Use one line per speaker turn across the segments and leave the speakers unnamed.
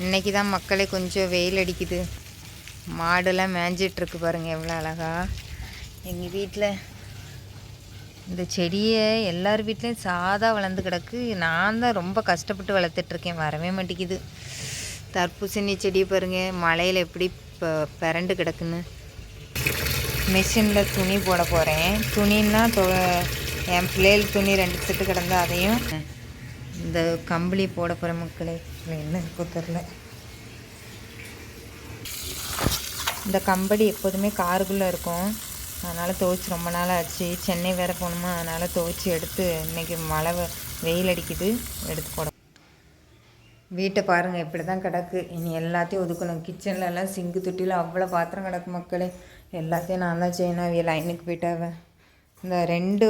இன்றைக்கி தான் மக்களே கொஞ்சம் வெயில் அடிக்குது. மாடெல்லாம் மேய்ஞ்சிட்ருக்கு பாருங்கள் எவ்வளோ அழகா. எங்கள் வீட்டில் இந்த செடியை எல்லார் வீட்லேயும் சாதா வளர்ந்து கிடக்கு. நான் தான் ரொம்ப கஷ்டப்பட்டு வளர்த்துட்ருக்கேன், வரவே மாட்டேங்குது. தர்பூசணி செடி பாருங்கள் மழையில் எப்படி பிறண்டு கிடக்குன்னு. மிஷினில் துணி போட போகிறேன். துணின்னா என் பிள்ளைகள் துணி 2 செட்டு கிடந்தா அதையும் இந்த கம்பளி போட போகிற மக்களே. என்ன இருக்கோ தெரில. இந்த கம்பளி எப்போதுமே காருக்குள்ளே இருக்கும், அதனால் துவைச்சி ரொம்ப நாள் ஆச்சு. சென்னை வேறு போகணுமா, அதனால் துவைச்சி எடுத்து இன்றைக்கி மழை வெயில் அடிக்குது எடுத்து போட. வீட்டை பாருங்கள் இப்படி தான் கிடக்கு. இனி எல்லாத்தையும் ஒதுக்கணும். கிச்சன்லலாம் சிங்கு தொட்டியில் அவ்வளோ பாத்திரம் கிடக்கு மக்களே. எல்லாத்தையும் நான் தான் செய்யணும். அவைய லைனுக்கு போயிட்டாவேன். இந்த 2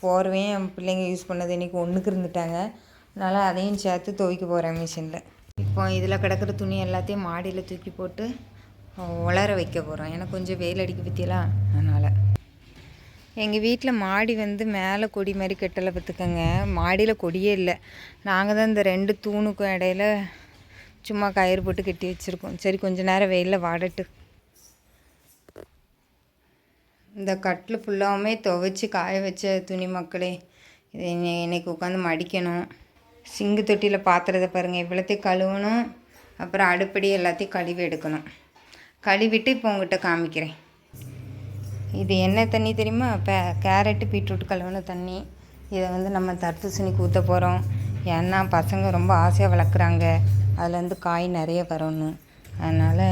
போர்வையும் என் பிள்ளைங்க யூஸ் பண்ணது இன்றைக்கி 1க்கு இருந்துட்டாங்க. அதனால் அதையும் சேர்த்து துவைக்க போகிறேன் மிஷினில். இப்போ இதில் கிடக்கிற துணி எல்லாத்தையும் மாடியில் தூக்கி போட்டு உலர வைக்க போகிறோம். எனக்கு கொஞ்சம் வெயில் அடிக்க பற்றியலாம், அதனால். எங்கள் வீட்டில் மாடி மேலே கொடி மாதிரி கெட்டலை பார்த்துக்கோங்க. மாடியில் கொடியே இல்லை. நாங்கள் தான் இந்த 2 தூணுக்கும் இடையில சும்மா கயிறு போட்டு கட்டி வச்சுருக்கோம். சரி கொஞ்சம் நேரம் வெயிலில் வாடட்டு. இந்த கட்டில் ஃபுல்லாகவுமே துவைச்சி காய வச்ச துணி மக்களே. இது இன்றைக்கி உட்காந்து மடிக்கணும். சிங்கு தொட்டியில் பாத்திரத்தை பாருங்கள் இவ்வளோத்தையும் கழுவணும். அப்புறம் அடுப்படி எல்லாத்தையும் கழுவி எடுக்கணும். கழுவிட்டு இப்போ உங்கள்கிட்ட காமிக்கிறேன். இது என்ன தண்ணி தெரியுமா? கேரட்டு பீட்ரூட் கழுவின தண்ணி. இதை நம்ம தர்பூசணிக்கு ஊற்ற போகிறோம். ஏன்னா பசங்க ரொம்ப ஆசையாக வளர்க்குறாங்க, அதுலேருந்து காய் நிறைய வரணும். அதனால்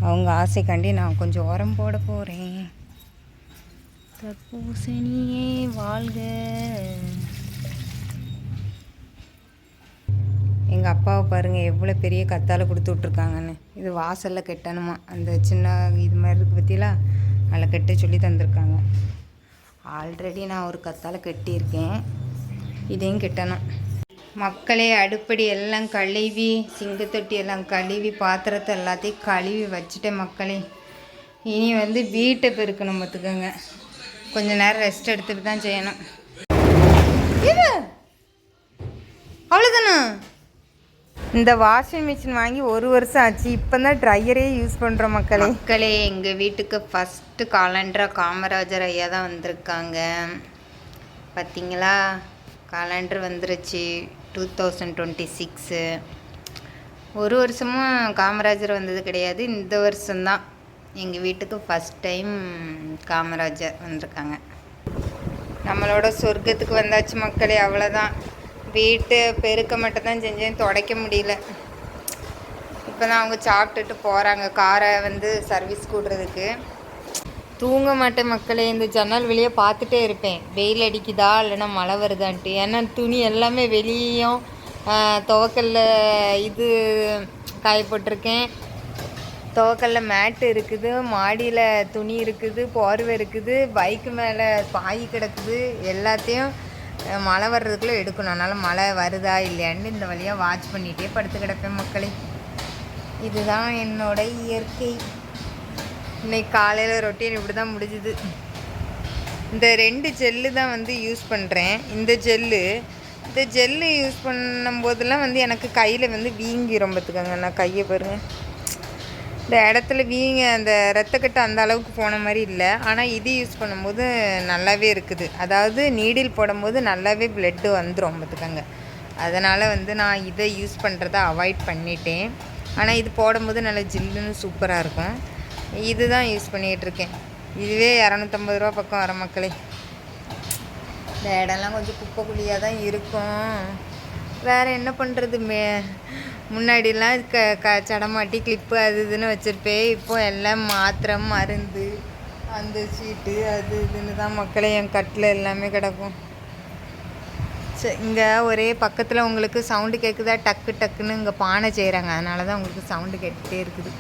அவங்க ஆசைக்காண்டி நான் கொஞ்சம் உரம் போட போகிறேன். தர்பூசணியே வாழ்க. எங்கள் அப்பாவை பாருங்கள் எவ்வளோ பெரிய கத்தாழை கொடுத்து விட்ருக்காங்கன்னு. இது வாசலில் கட்டணுமா. அந்த சின்ன இது மாதிரி இருக்குது பற்றிலாம், அதில் கட்ட சொல்லி தந்திருக்காங்க. ஆல்ரெடி நான் ஒரு கத்தாழை கட்டியிருக்கேன், இதையும் கட்டணும் மக்களே. அடுப்படி எல்லாம் கழுவி, சிங்கு தொட்டி எல்லாம் கழுவி, பாத்திரத்தை எல்லாத்தையும் கழுவி வச்சுட்டேன் மக்களே. இனி வீட்டை பெருக்கணும் பார்த்துக்கோங்க. கொஞ்சம் நேரம் ரெஸ்ட் எடுத்துகிட்டு தான் செய்யணும். அவ்வளோதானே. இந்த வாஷிங் மிஷின் வாங்கி 1 வருஷம் ஆச்சு. இப்போ தான் ட்ரையரே யூஸ் பண்ணுறோம் மக்களே. எங்கள் வீட்டுக்கு ஃபஸ்ட்டு காலண்டராக காமராஜர் ஐயா தான் வந்திருக்காங்க. பார்த்தீங்களா, காலண்டர் வந்துருச்சு 2026. 1 வருஷமும் காமராஜர் வந்தது கிடையாது. இந்த வருஷம்தான் எங்கள் வீட்டுக்கு ஃபஸ்ட் டைம் காமராஜர் வந்திருக்காங்க. நம்மளோட சொர்க்கத்துக்கு வந்தாச்சு மக்களே. அவ்வளோதான். வீட்டு பெருக்க மட்டும் தான் செஞ்சேன், துடைக்க முடியல. இப்போ தான் அவங்க சாப்பிட்டுட்டு போகிறாங்க. காரை சர்வீஸ் கூடுறதுக்கு. தூங்க மாட்டேன் மக்களே. இந்த ஜன்னல் வெளியே பார்த்துட்டே இருப்பேன், வெயில் அடிக்குதா இல்லைன்னா மழை வருதான்ட்டு. ஏன்னா துணி எல்லாமே வெளியும் துவக்கல்ல இது காய போட்டிருக்கேன். துவக்கல்ல மேட்டு இருக்குது, மாடியில் துணி இருக்குது, போர்வை இருக்குது, பைக்கு மேலே பாய் கிடக்குது. எல்லாத்தையும் மழை வர்றதுக்குள்ளே எடுக்கணும். அதனால் மழை வருதா இல்லையான்னு இந்த வழியாக வாட்ச் பண்ணிகிட்டே படுத்து கிடப்பேன் மக்களே. இதுதான் என்னோட இயற்கை. இன்னைக்கு காலையில் ரொட்டீன் இப்படி தான் முடிஞ்சுது. இந்த 2 ஜெல்லு தான் யூஸ் பண்ணுறேன். இந்த ஜெல்லு யூஸ் பண்ணும்போதெல்லாம் எனக்கு கையில் வீங்கிரும் பார்த்துக்கோங்க. நான் கையை பாருங்கள், இந்த இடத்துல அந்த ரத்தக்கட்டு அந்த அளவுக்கு போன மாதிரி இல்லை. ஆனால் இது யூஸ் பண்ணும்போது நல்லாவே இருக்குது. அதாவது நீடில் போடும்போது நல்லாவே ப்ளட்டு வந்துடும் பார்த்துக்கோங்க. அதனால் நான் இதை யூஸ் பண்ணுறதை அவாய்ட் பண்ணிட்டேன். ஆனால் இது போடும்போது நல்லா ஜில்லுன்னு சூப்பராக இருக்கும். இது தான் யூஸ் பண்ணிகிட்ருக்கேன். இதுவே 250 ரூபா பக்கம் வர மக்களே. இந்த இடம்லாம் கொஞ்சம் குப்பை குழியாக தான் இருக்கும். வேறு என்ன பண்ணுறது. முன்னாடிலாம் சடமாட்டி கிளிப்பு அது இதுன்னு வச்சுருப்பேன். இப்போது எல்லாம் மாத்திரை மருந்து அந்த சீட்டு அது இதுன்னு தான் மக்களே என் கட்டில் எல்லாமே கிடக்கும். இங்கே ஒரே பக்கத்தில் உங்களுக்கு சவுண்டு கேட்குதா, டக்கு டக்குன்னு இங்கே பானை செய்கிறாங்க, அதனால தான் உங்களுக்கு சவுண்டு கேட்டுகிட்டே இருக்குது.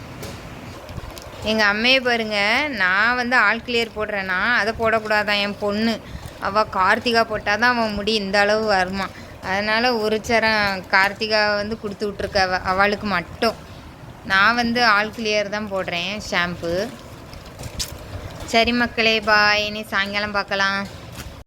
எங்கள் அம்மையை பாருங்கள், நான் ஆல் கிளியர் போடுறேன்னா அதை போடக்கூடாதான். என் பொண்ணு அவள் கார்த்திகா போட்டால் தான் அவன் முடி இந்த அளவு வருமா. அதனால் ஒரு சரம் கார்த்திகா கொடுத்து விட்ருக்க அவளுக்கு மட்டும். நான் ஆல் கிளியர் தான் போடுறேன் ஷாம்பு. சரி மக்களே, பாய். இனி சாயங்காலம் பார்க்கலாம்.